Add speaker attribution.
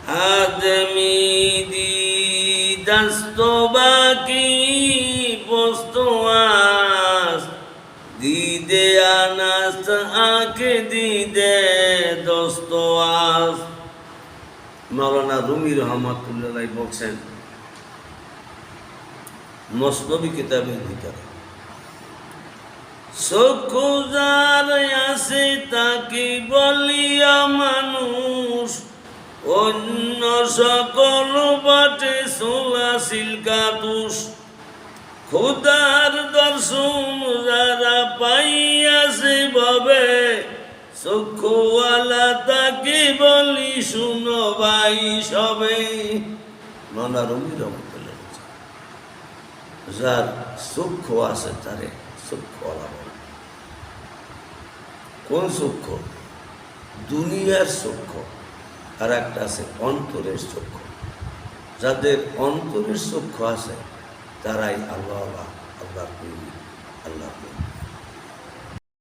Speaker 1: आदमी दी दस्तोबाकी पोस्तवास दीदे आनास आके दीदे दोस्तवास मौलाना रूमी रहमतुल्लाह বলছেন মসনবী কিতাবের ভিতরে চক্ষু যার আছে তাকে বলিয়া মানুষ অন্য সকল বাটে চলাছিল কাতুষ খোদার দর্শন যারা পাইয়াছে ভাবে চক্ষুওয়ালা তাকে বলি শুনো ভাই সবে মৌলানা রুমি রহমতুল্লাহ যার চক্ষু আছে তারে চক্ষুওয়ালা বলে। কোন চক্ষু? দুনিয়ার চক্ষু, আর একটা আছে অন্তরের চক্ষু। যাদের অন্তরের চক্ষু আছে তারাই আল্লাহ আল্লাহর